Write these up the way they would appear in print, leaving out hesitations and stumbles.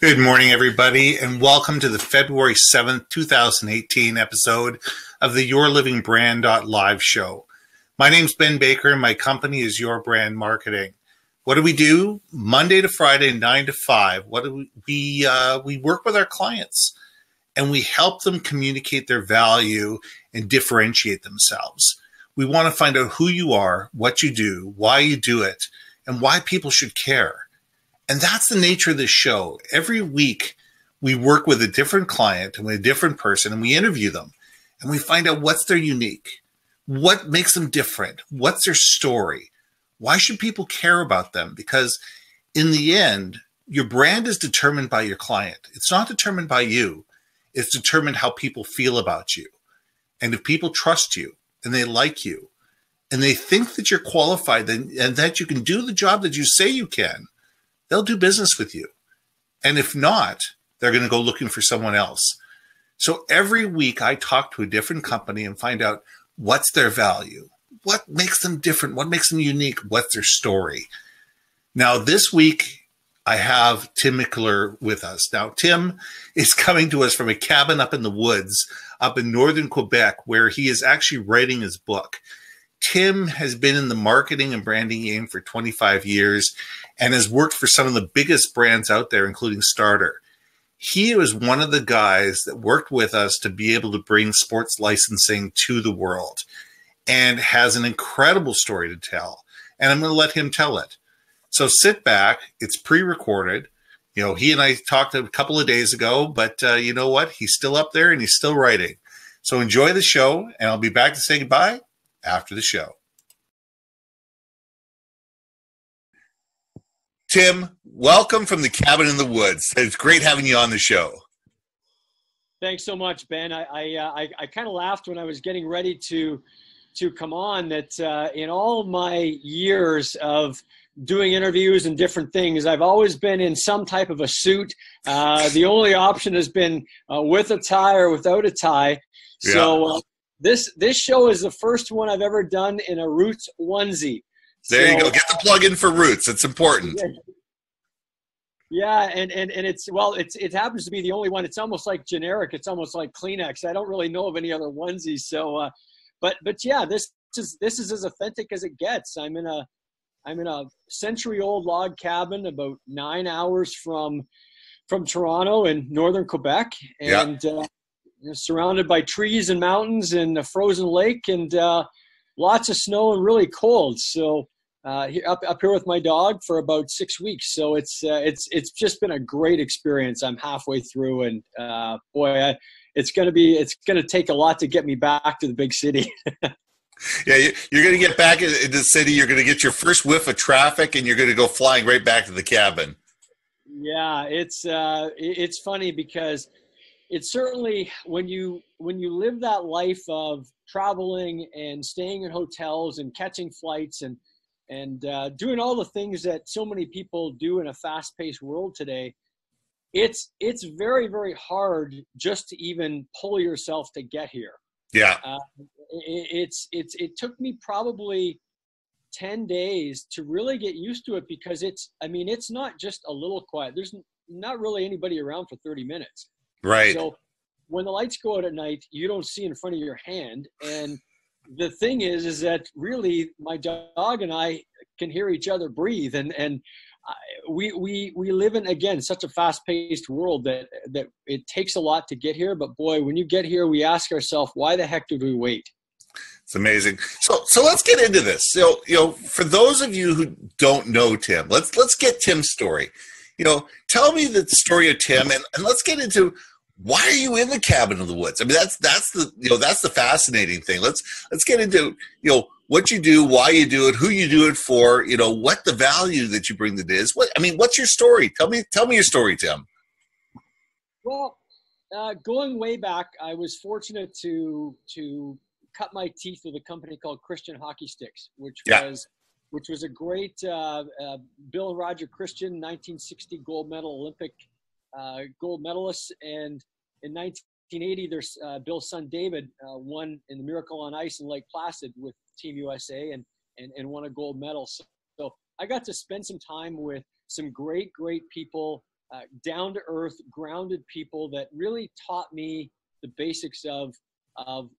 Good morning, everybody, and welcome to the February 7th, 2018 episode of the YourLIVINGBrand.live show. My name's Ben Baker, and my company is Your Brand Marketing. What do we do? Monday to Friday, 9 to 5. What do we work with our clients, and we help them communicate their value and differentiate themselves. We want to find out who you are, what you do, why you do it, and why people should care. And that's the nature of this show. Every week, we work with a different client and with a different person, and we interview them. And we find out what's their unique, what makes them different, what's their story, why should people care about them? Because in the end, your brand is determined by your client. It's not determined by you. It's determined how people feel about you. And if people trust you and they like you and they think that you're qualified and that you can do the job that you say you can, they'll do business with you. And if not, they're going to go looking for someone else. So every week I talk to a different company and find out what's their value, what makes them different, what makes them unique, what's their story. Now, this week I have Tim McClure with us. Now, Tim is coming to us from a cabin up in the woods, up in northern Quebec, where he is actually writing his book. Tim has been in the marketing and branding game for 25 years and has worked for some of the biggest brands out there, including Starter. He was one of the guys that worked with us to be able to bring sports licensing to the world and has an incredible story to tell. And I'm going to let him tell it. So sit back. It's pre-recorded. You know, he and I talked a couple of days ago, but you know what? He's still up there and he's still writing. So enjoy the show, and I'll be back to say goodbye after the show. Tim, welcome from the cabin in the woods. It's great having you on the show. Thanks so much, Ben. I kind of laughed when I was getting ready to come on that in all my years of doing interviews and different things, I've always been in some type of a suit. The only option has been with a tie or without a tie. Yeah. So this show is the first one I've ever done in a Roots onesie. There you go. Get the plug in for Roots. It's important. Yeah, and it happens to be the only one. It's almost like generic. It's almost like Kleenex. I don't really know of any other onesies. So, but yeah, this is as authentic as it gets. I'm in a century-old log cabin about 9 hours from Toronto in northern Quebec, and surrounded by trees and mountains and a frozen lake and lots of snow and really cold. So up here with my dog for about 6 weeks. So it's just been a great experience. I'm halfway through, and boy, it's going to take a lot to get me back to the big city. Yeah, you're going to get back into the city. You're going to get your first whiff of traffic, and you're going to go flying right back to the cabin. Yeah, it's funny because it's certainly when you live that life of traveling and staying in hotels and catching flights and doing all the things that so many people do in a fast-paced world today, it's very, very hard just to even pull yourself to get here. Yeah. It took me probably 10 days to really get used to it because it's not just a little quiet. There's not really anybody around for 30 minutes. Right. So when the lights go out at night, you don't see in front of your hand. And the thing is that really my dog and I can hear each other breathe. And we live in, again, such a fast-paced world that it takes a lot to get here. But boy, when you get here, we ask ourselves, why the heck did we wait? It's amazing. So let's get into this. So, for those of you who don't know Tim, let's get Tim's story. Tell me the story of Tim, and let's get into why are you in the cabin in the woods? I mean, that's the fascinating thing. Let's get into what you do, why you do it, who you do it for, what the value that you bring to this. What's your story? Tell me your story, Tim. Well, going way back, I was fortunate to cut my teeth with a company called Christian Hockey Sticks, which was a great Bill and Roger Christian, 1960 gold medal Olympic gold medalists, and in 1980, there's Bill's son David won in the Miracle on Ice in Lake Placid with Team USA and won a gold medal. So I got to spend some time with some great people down-to-earth, grounded people that really taught me the basics of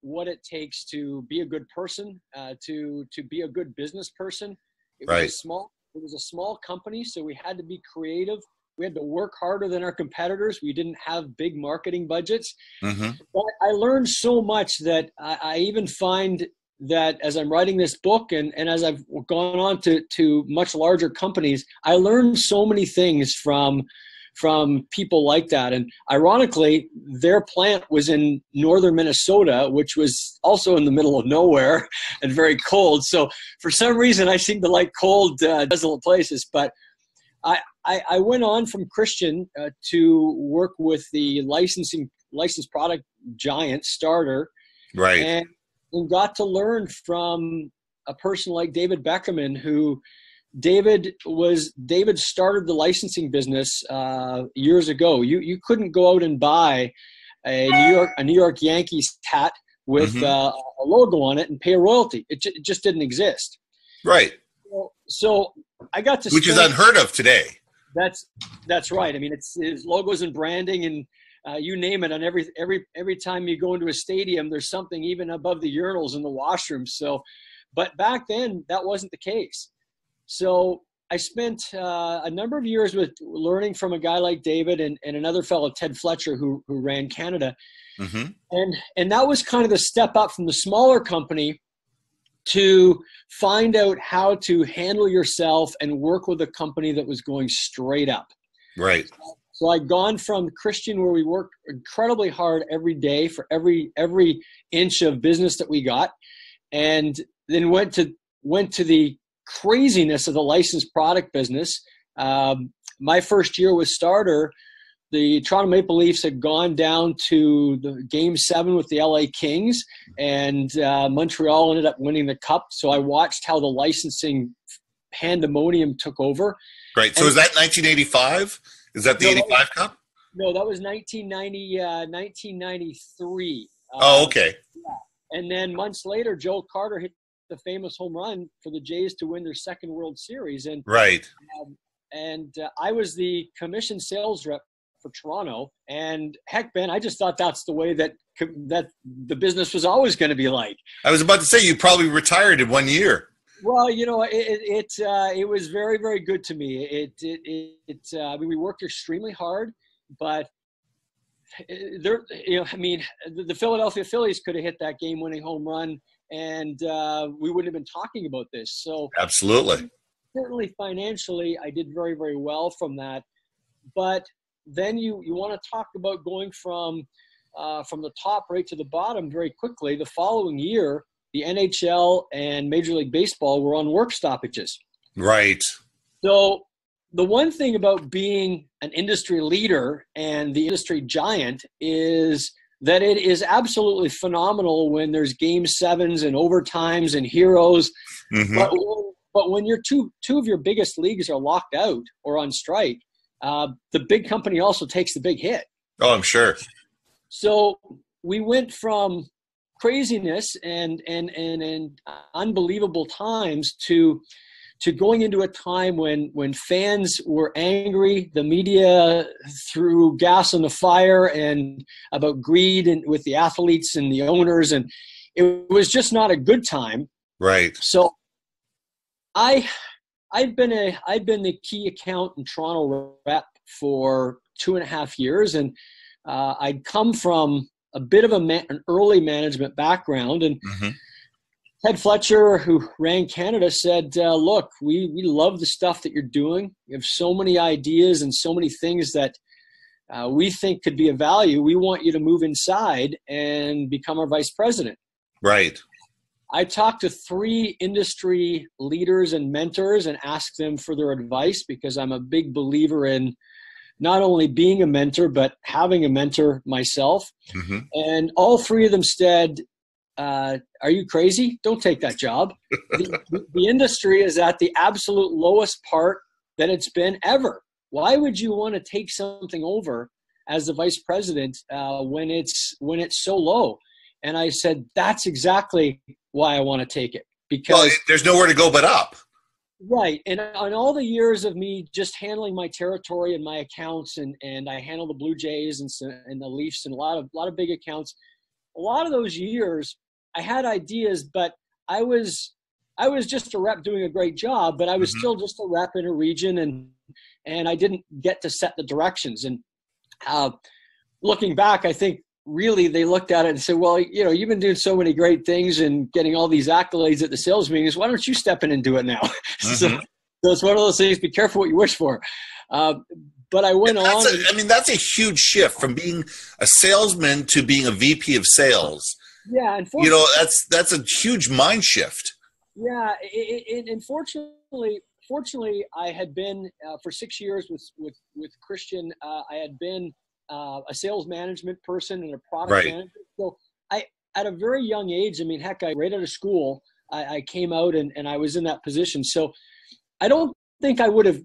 what it takes to be a good person, to be a good business person. It was a small company, so we had to be creative. We had to work harder than our competitors. We didn't have big marketing budgets. Mm-hmm. But I learned so much that I even find that as I'm writing this book and as I've gone on to much larger companies, I learned so many things from people like that. And ironically, their plant was in northern Minnesota, which was also in the middle of nowhere and very cold. So for some reason, I seem to like cold, desolate places. But I went on from Christian to work with the licensed product giant Starter. Right. And got to learn from a person like David Beckerman, who David started the licensing business years ago. You couldn't go out and buy a New York Yankees hat with a logo on it and pay a royalty. It just didn't exist. Right. So I got to, which is unheard of today. That's right. I mean, it's logos and branding and you name it. On every time you go into a stadium, there's something even above the urinals in the washrooms. So, but back then that wasn't the case. So I spent a number of years with learning from a guy like David and another fellow, Ted Fletcher, who ran Canada. Mm-hmm. And that was kind of the step up from the smaller company to find out how to handle yourself and work with a company that was going straight up. Right. So I'd gone from Christian, where we worked incredibly hard every day for every inch of business that we got, and then went to the craziness of the licensed product business. My first year with Starter, the Toronto Maple Leafs had gone down to the Game 7 with the LA Kings, and Montreal ended up winning the Cup. So I watched how the licensing pandemonium took over. Right. So is that 1985? Is that the 85 Cup? No, that was 1993. Oh, okay. Yeah. And then months later, Joe Carter hit the famous home run for the Jays to win their second World Series. And right. I was the commission sales rep for Toronto. And heck, Ben, I just thought that's the way that the business was always going to be like. I was about to say, you probably retired in 1 year. Well, you know, it was very, very good to me. I mean, we worked extremely hard, but the Philadelphia Phillies could have hit that game-winning home run, and we wouldn't have been talking about this. So absolutely, certainly financially, I did very, very well from that. But then you want to talk about going from the top right to the bottom very quickly. The following year, the NHL and Major League Baseball were on work stoppages. Right. So the one thing about being an industry leader and the industry giant is that it is absolutely phenomenal when there's game sevens and overtimes and heroes. Mm-hmm. But when your two of your biggest leagues are locked out or on strike, the big company also takes the big hit. Oh, I'm sure. So we went from craziness and unbelievable times to going into a time when fans were angry, the media threw gas on the fire and about greed and with the athletes and the owners, and it was just not a good time. Right. So I'd been the key account in Toronto rep for 2.5 years, and I'd come from a bit of an early management background, and mm-hmm. Ted Fletcher, who ran Canada, said, look, we love the stuff that you're doing. You have so many ideas and so many things that we think could be of value. We want you to move inside and become our vice president. Right. I talked to 3 industry leaders and mentors and asked them for their advice, because I'm a big believer in not only being a mentor, but having a mentor myself. Mm-hmm. And all 3 of them said, are you crazy? Don't take that job. The industry is at the absolute lowest part that it's been ever. Why would you want to take something over as the vice president when it's so low? And I said, that's exactly why I want to take it. Because there's nowhere to go but up. Right. And on all the years of me just handling my territory and my accounts, and I handle the Blue Jays and the Leafs and a lot of big accounts, a lot of those years I had ideas, but I was just a rep doing a great job, but I was still just a rep in a region, and I didn't get to set the directions. And looking back, I think really they looked at it and said, well, you've been doing so many great things and getting all these accolades at the sales meetings. Why don't you step in and do it now? So it's one of those things, be careful what you wish for. But I went on. That's a huge shift from being a salesman to being a VP of sales. Yeah. And that's a huge mind shift. Yeah. And fortunately, I had been for 6 years with Christian. I had been a sales management person and a product manager. So at a very young age, heck, right out of school, I came out and I was in that position. So I don't think I would have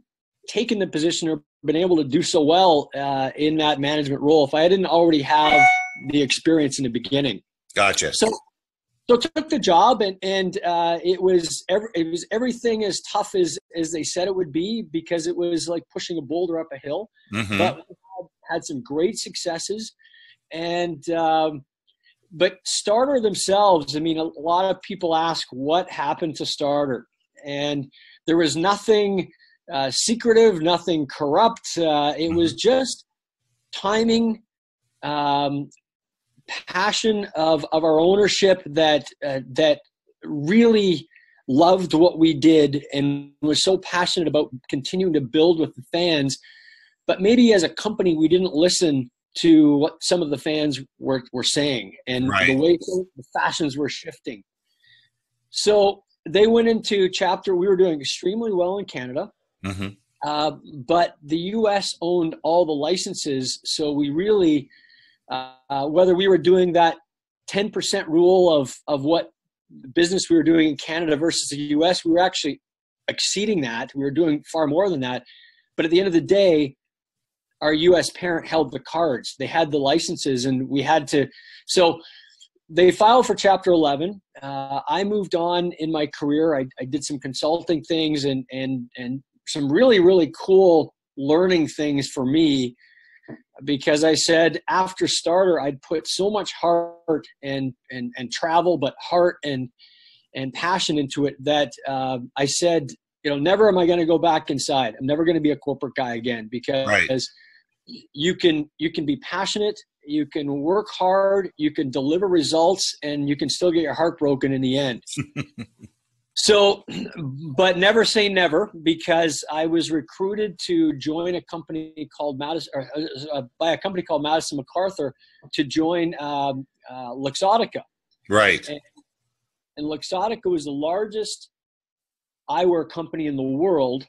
taken the position or been able to do so well in that management role if I didn't already have the experience in the beginning. Gotcha. So took the job, and it was everything as tough as they said it would be, because it was like pushing a boulder up a hill. But we had some great successes, and but Starter themselves, a lot of people ask what happened to Starter, and there was nothing secretive, nothing corrupt. It was just timing, passion of our ownership that really loved what we did and was so passionate about continuing to build with the fans. But maybe as a company, we didn't listen to what some of the fans were saying, and the way the fashions were shifting. So they went into chapter. We were doing extremely well in Canada, but the U.S. owned all the licenses. So we really, whether we were doing that 10% rule of what business we were doing in Canada versus the U.S., we were actually exceeding that. We were doing far more than that. But at the end of the day, our U.S. parent held the cards. They had the licenses, and we had to. So they filed for Chapter 11. I moved on in my career. I did some consulting things and some really, really cool learning things for me, because I said after Starter, I'd put so much heart and travel, but heart and passion into it that I said, never am I going to go back inside. I'm never going to be a corporate guy again, because you can be passionate, you can work hard, you can deliver results, and you can still get your heart broken in the end. So, but never say never, because I was recruited to join a company called by a company called Madison MacArthur to join Luxottica. Right. And Luxottica was the largest eyewear company in the world,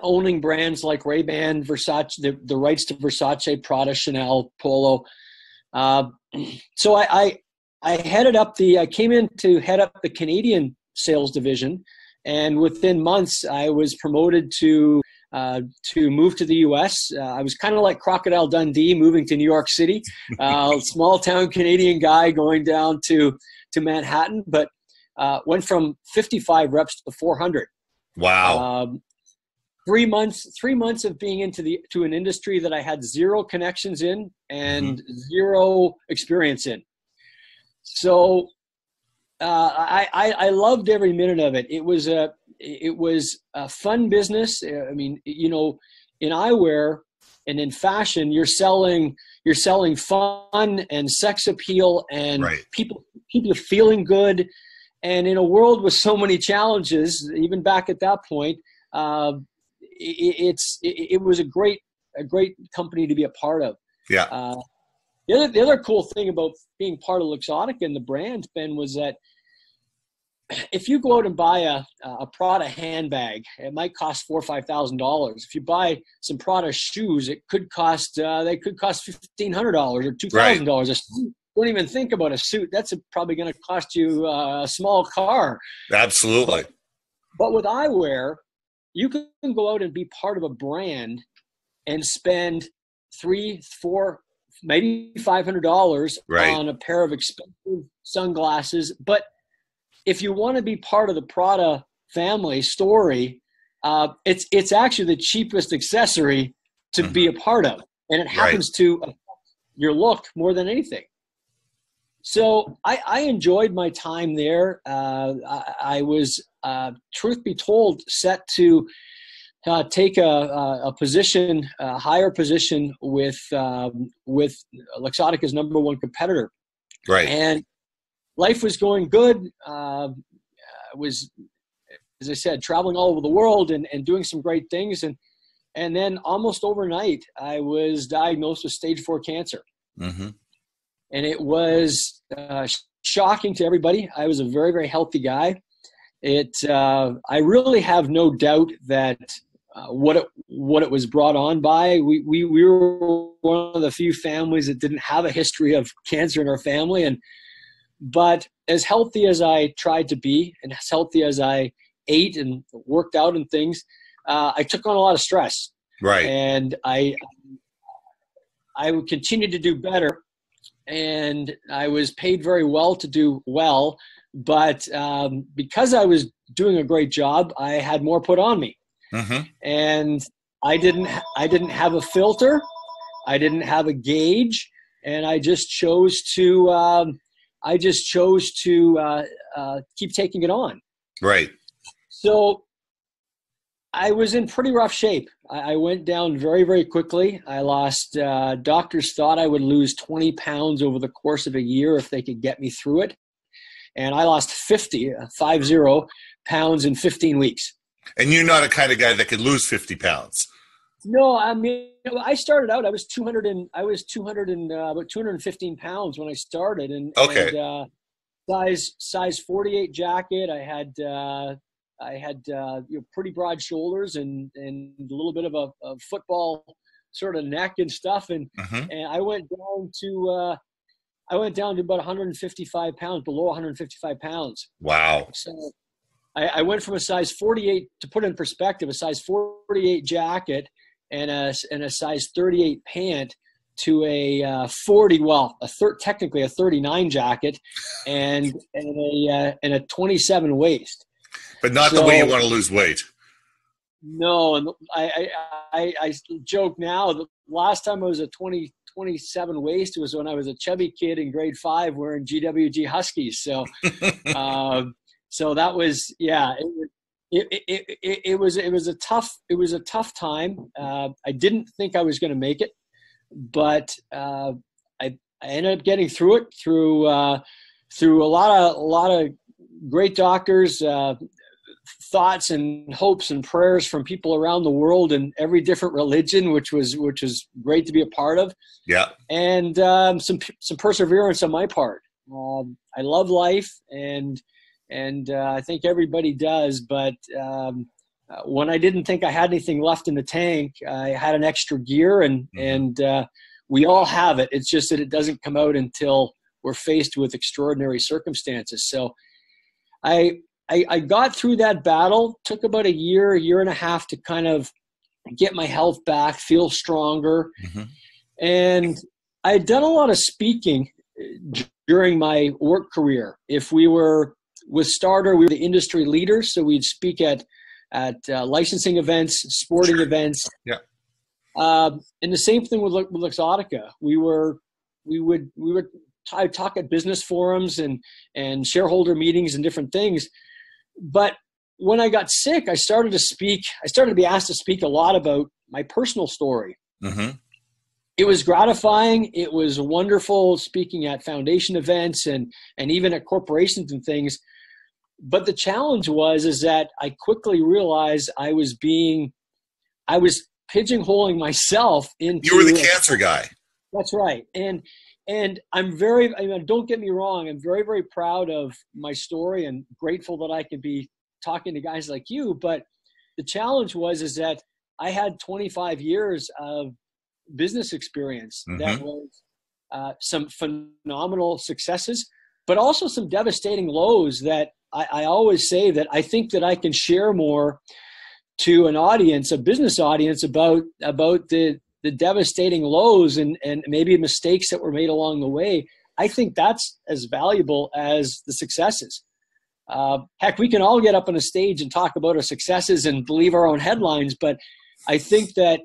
owning brands like Ray-Ban, Versace, the rights to Versace, Prada, Chanel, Polo. So I came in to head up the Canadian sales division, and within months I was promoted to move to the U.S. I was kind of like Crocodile Dundee moving to New York City, small town Canadian guy going down to Manhattan, but went from 55 reps to 400. Wow. 3 months of being to an industry that I had zero connections in and zero experience in. So I loved every minute of it. It was a fun business. In eyewear and in fashion, you're selling fun and sex appeal and people feeling good. And in a world with so many challenges, even back at that point, it was a great company to be a part of. Yeah. The other cool thing about being part of Luxottica and the brand, Ben, was that if you go out and buy a Prada handbag, it might cost $4,000 or $5,000. If you buy some Prada shoes, it could cost $1,500 or $2,000. A suit, don't even think about a suit. That's probably going to cost you a small car. Absolutely. But with eyewear, you can go out and be part of a brand and spend $300, $400, maybe $500 on a pair of expensive sunglasses. But if you want to be part of the Prada family story, it's actually the cheapest accessory to be a part of, and it happens to affect your look more than anything. So I enjoyed my time there. I was, truth be told, set to take a position, a higher position with Luxottica's #1 competitor. Right. And life was going good. I was, as I said, traveling all over the world and doing some great things. And then almost overnight, I was diagnosed with stage 4 cancer. Mm-hmm. And it was shocking to everybody. I was a very, very healthy guy. I really have no doubt that what it was brought on by. We were one of the few families that didn't have a history of cancer in our family, but as healthy as I tried to be, and as healthy as I ate and worked out and things, I took on a lot of stress. Right. And I would continue to do better, and I was paid very well to do well, but because I was doing a great job, I had more put on me. Mm-hmm. And I didn't have a filter, I didn't have a gauge, and I just chose to keep taking it on. Right. So I was in pretty rough shape. I went down very, very quickly. I lost, doctors thought I would lose 20 pounds over the course of a year if they could get me through it. And I lost 50 pounds in 15 weeks. And you're not a kind of guy that could lose 50 pounds. No, I mean, I started out, I was about 215 pounds when I started. And size 48 jacket. I had pretty broad shoulders and a little bit of a football sort of neck and stuff. And I went down to about 155 pounds, below 155 pounds. Wow. So I went from a size 48, to put in perspective, a size 48 jacket and a size 38 pant to a 40, technically a 39 jacket and a 27 waist. But not the way you want to lose weight. No, and I joke now. The last time I was a 27 waist was when I was a chubby kid in grade 5 wearing GWG Huskies. So, so that was, it was a tough time. I didn't think I was going to make it, but I ended up getting through it through a lot of great doctors, thoughts and hopes and prayers from people around the world and every different religion, which was great to be a part of. Yeah. And some perseverance on my part. I love life, and I think everybody does. But when I didn't think I had anything left in the tank, I had an extra gear, and we all have it. It's just that it doesn't come out until we're faced with extraordinary circumstances. So I got through that battle. Took about a year and a half to kind of get my health back, feel stronger. And I had done a lot of speaking during my work career. If we were with Starter, we were the industry leaders, so we'd speak at licensing events, sporting events. Yeah. And the same thing with Luxottica. We would talk at business forums and shareholder meetings and different things. But when I got sick, I started to be asked to speak a lot about my personal story. It was gratifying. It was wonderful speaking at foundation events and even at corporations and things. But the challenge is that I quickly realized I was pigeonholing myself into. You were the cancer guy. That's right. And don't get me wrong, I'm very, very proud of my story and grateful that I can be talking to guys like you. But the challenge is that I had 25 years of business experience that was some phenomenal successes, but also some devastating lows that I always say that I think that I can share more to an audience, a business audience, about the devastating lows and maybe mistakes that were made along the way. I think that's as valuable as the successes. Heck, we can all get up on a stage and talk about our successes and believe our own headlines. But I think that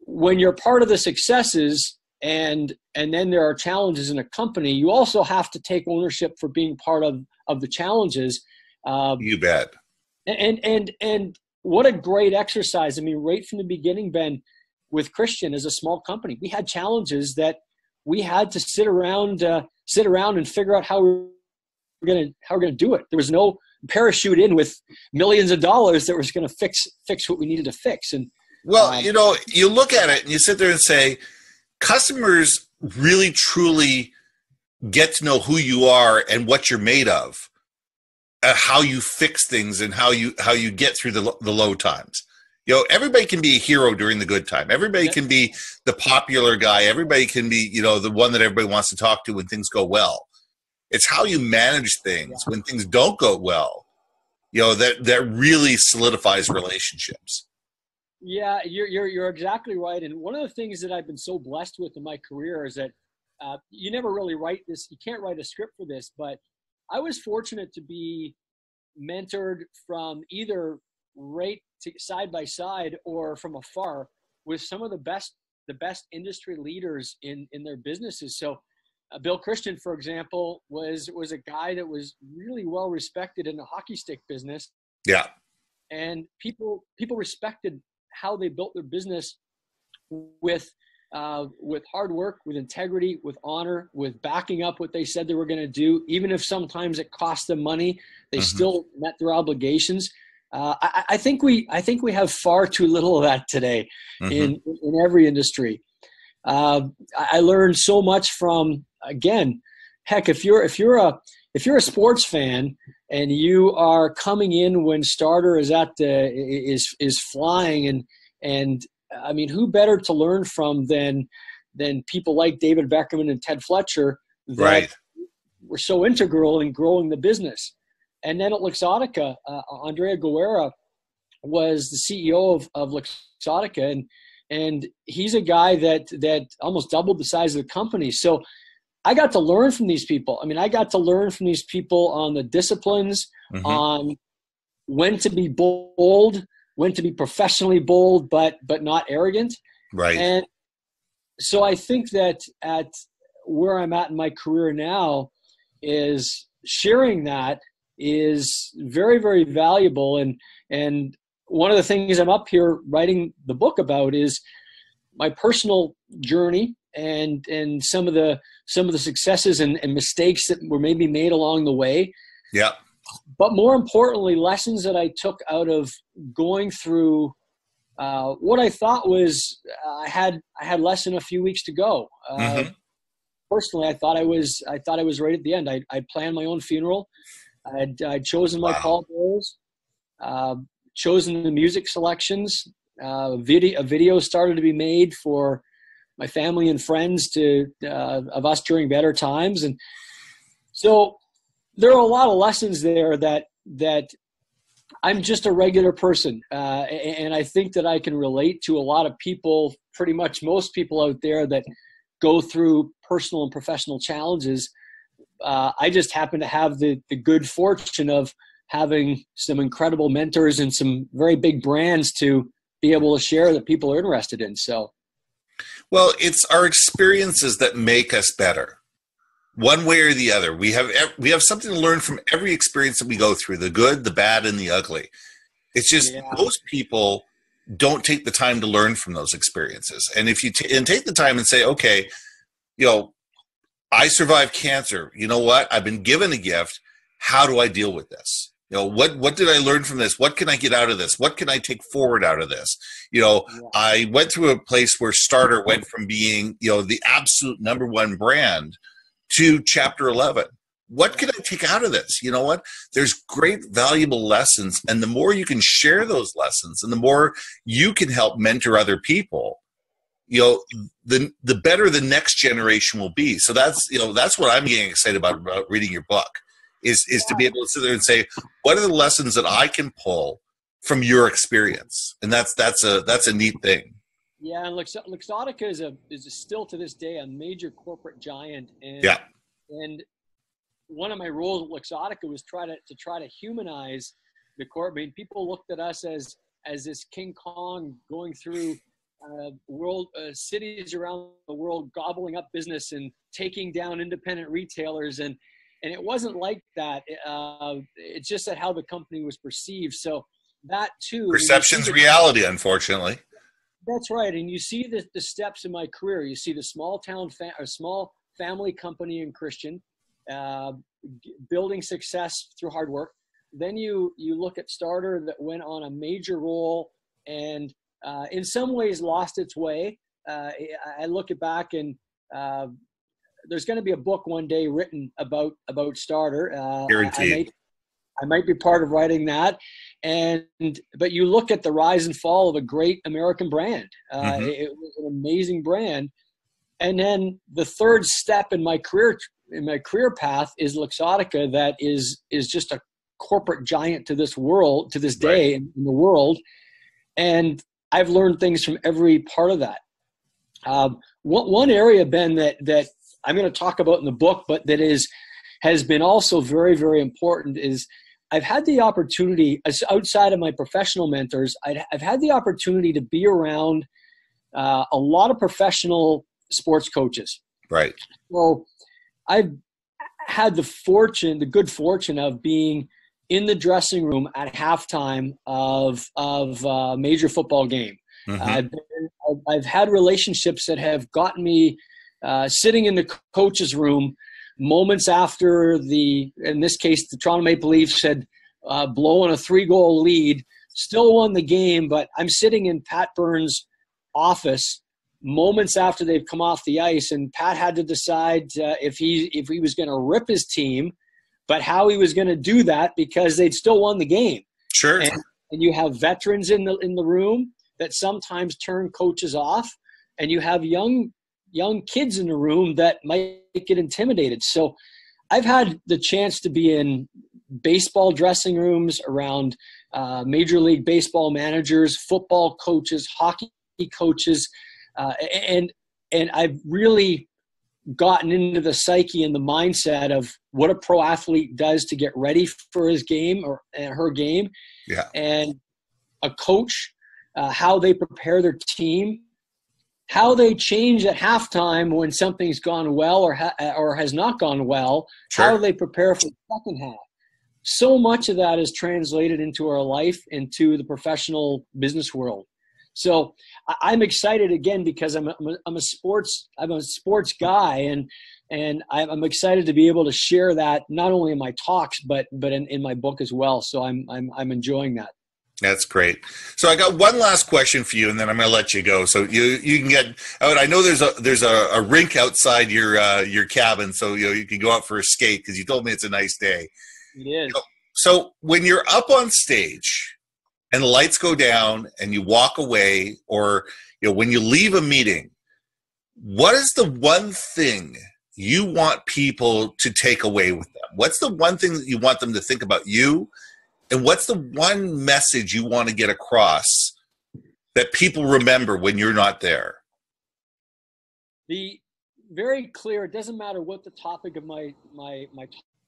when you're part of the successes and then there are challenges in a company, you also have to take ownership for being part of the challenges. You bet. And what a great exercise. I mean, right from the beginning, Ben, with Christian as a small company, we had challenges that we had to sit around and figure out how we're going to do it. There was no parachute in with millions of dollars that was going to fix what we needed to fix. And well, you look at it and you sit there and say, customers really truly get to know who you are and what you're made of, how you fix things, and how you get through the low times. Everybody can be a hero during the good time. Everybody can be the popular guy. Everybody can be, the one that everybody wants to talk to when things go well. It's how you manage things when things don't go well, that really solidifies relationships. Yeah, you're exactly right. And one of the things that I've been so blessed with in my career is that you never really write this. You can't write a script for this, but I was fortunate to be mentored from either side by side or from afar with some of the best industry leaders in their businesses. So Bill Christian, for example, was a guy that was really well respected in the hockey stick business. Yeah. And people respected how they built their business with hard work, with integrity, with honor, with backing up what they said they were going to do. Even if sometimes it cost them money, they still met their obligations. I think we have far too little of that today in every industry. I learned so much from, again, heck, if you're a sports fan and you are coming in when starter is is flying, and I mean, who better to learn from than people like David Beckerman and Ted Fletcher that were so integral in growing the business. And then at Luxottica, Andrea Guerra was the CEO of Luxottica, and he's a guy that almost doubled the size of the company. So I got to learn from these people. I mean, I got to learn from these people on the disciplines, on when to be bold, when to be professionally bold, but not arrogant. Right. And so I think that at where I'm at in my career now is sharing that is very, very valuable. And one of the things I'm up here writing the book about is my personal journey and some of the successes and mistakes that were maybe made along the way. Yeah. But more importantly, lessons that I took out of going through what I thought was I had less than a few weeks to go. Personally, I thought I was right at the end. I planned my own funeral. I'd chosen my pallbearers, chosen the music selections. A video started to be made for my family and friends of us during better times, and so there are a lot of lessons there that I'm just a regular person, and I think that I can relate to a lot of people, pretty much most people out there that go through personal and professional challenges. I just happen to have the good fortune of having some incredible mentors and some very big brands to be able to share that people are interested in. So, well, it's our experiences that make us better, one way or the other. We have something to learn from every experience that we go through, the good, the bad, and the ugly. It's just most people don't take the time to learn from those experiences. And if you take the time and say, okay, I survived cancer. You know what? I've been given a gift. How do I deal with this? What did I learn from this? What can I get out of this? What can I take forward out of this? I went through a place where Starter went from being, the absolute #1 brand to chapter 11. What can I take out of this? You know what? There's great, valuable lessons. And the more you can share those lessons and the more you can help mentor other people, the better the next generation will be. So that's what I'm getting excited about reading your book is to be able to sit there and say, what are the lessons that I can pull from your experience? And that's a neat thing. Yeah. And Luxottica is still to this day a major corporate giant. And one of my roles at Luxottica was try to humanize the corp. I mean, people looked at us as this King Kong going through world cities around the world, gobbling up business and taking down independent retailers, and it wasn't like that. It's just that how the company was perceived. So that too, perception's reality, unfortunately. That's right. And you see the steps in my career. You see the small family company in Christian, building success through hard work. Then you look at Starter that went on a major role and in some ways lost its way. I look it back and there's going to be a book one day written about Starter. Guaranteed. I might be part of writing that. But you look at the rise and fall of a great American brand. It was an amazing brand. And then the third step in my career path is Luxottica, that is just a corporate giant to this day in the world. And I've learned things from every part of that. One area, Ben, that I'm going to talk about in the book, but that has been also very, very important, is I've had the opportunity, outside of my professional mentors, I've had the opportunity to be around a lot of professional sports coaches. Right. Well, I've had the good fortune of being in the dressing room at halftime of a major football game. I've had relationships that have gotten me sitting in the coach's room moments after in this case, the Toronto Maple Leafs had blown a 3-goal lead, still won the game, but I'm sitting in Pat Burns' office moments after they've come off the ice, and Pat had to decide if he was going to rip his team, but how he was going to do that because they'd still won the game. Sure. And you have veterans in the room that sometimes turn coaches off, and you have young kids in the room that might get intimidated. So I've had the chance to be in baseball dressing rooms around Major League Baseball managers, football coaches, hockey coaches, and I've really gotten into the psyche and the mindset of what a pro athlete does to get ready for his game or her game. Yeah. And a coach, how they prepare their team, how they change at halftime when something's gone well or has not gone well, Sure. How they prepare for the second half. So much of that is translated into our life, into the professional business world. So I'm excited again because I'm a sports guy, and I'm excited to be able to share that not only in my talks but in my book as well. So I'm enjoying that. That's great. So I got one last question for you, and then I'm going to let you go. So you can get out. I know there's a rink outside your cabin, so you can go out for a skate because you told me it's a nice day. It is. So when you're up on stage and the lights go down and you walk away, or when you leave a meeting, what is the one thing you want people to take away with them? What's the one thing that you want them to think about you? And what's the one message you want to get across that people remember when you're not there? The very clear, it doesn't matter what the topic of my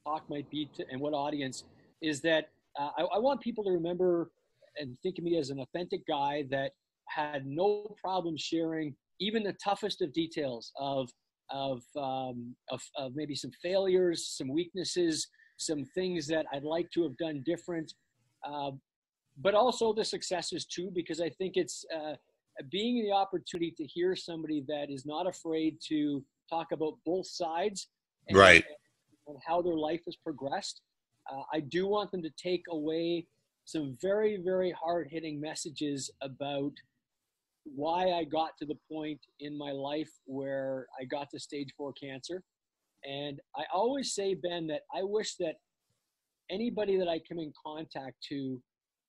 talk might be and what audience, is that I want people to remember and think of me as an authentic guy that had no problem sharing even the toughest of details of maybe some failures, some weaknesses, some things that I'd like to have done different, but also the successes too, because I think it's being the opportunity to hear somebody that is not afraid to talk about both sides and, right, and how their life has progressed. I do want them to take away some very, very hard-hitting messages about why I got to the point in my life where I got to stage 4 cancer. And I always say, Ben, that I wish that anybody that I come in contact to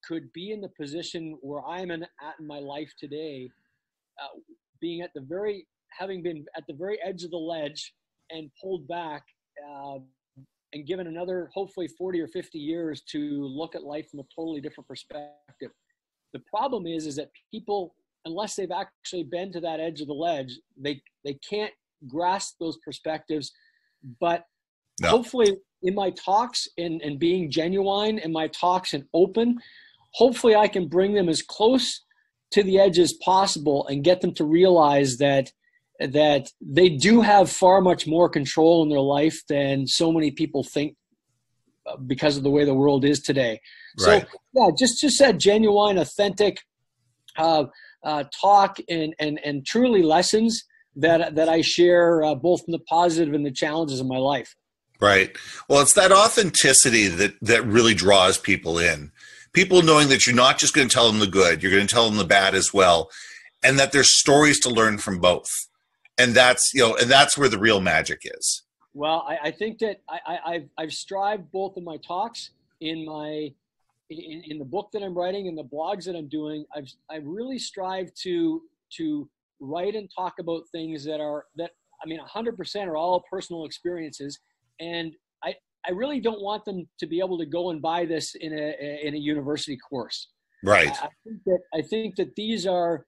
could be in the position where I'm at in my life today, having been at the very edge of the ledge and pulled back, and given another hopefully 40 or 50 years to look at life from a totally different perspective. The problem is that people, unless they've actually been to that edge of the ledge, they can't grasp those perspectives. But hopefully in my talks and being genuine in my talks and open, hopefully I can bring them as close to the edge as possible and get them to realize that they do have far much more control in their life than so many people think because of the way the world is today. Right. So yeah, just that genuine, authentic talk and truly lessons that I share both in the positive and the challenges of my life. Right. Well, it's that authenticity that really draws people in. People knowing that you're not just going to tell them the good, you're going to tell them the bad as well, and that there's stories to learn from both. And that's, and that's where the real magic is. Well, I think that I've strived both in my talks, in the book that I'm writing, and the blogs that I'm doing. I've really strived to write and talk about things that 100% are all personal experiences, and I really don't want them to be able to go and buy this in a university course. Right. I think that these are,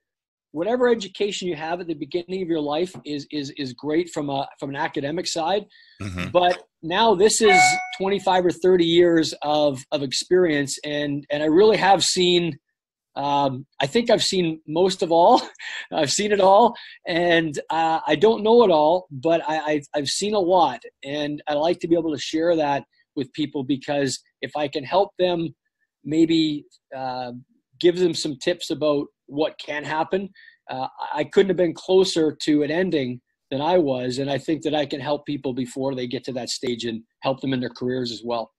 whatever education you have at the beginning of your life is great from an academic side. Mm-hmm. But now this is 25 or 30 years of experience, and I really have seen. I think I've seen most of all. I've seen it all, and I don't know it all, but I've seen a lot, and I like to be able to share that with people, because if I can help them, maybe give them some tips about what can happen, I couldn't have been closer to an ending than I was, and I think that I can help people before they get to that stage and help them in their careers as well.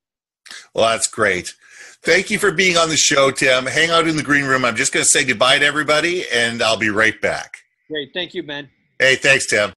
Well, that's great. Thank you for being on the show, Tim. Hang out in the green room. I'm just going to say goodbye to everybody, and I'll be right back. Great. Thank you, Ben. Hey, thanks, Tim.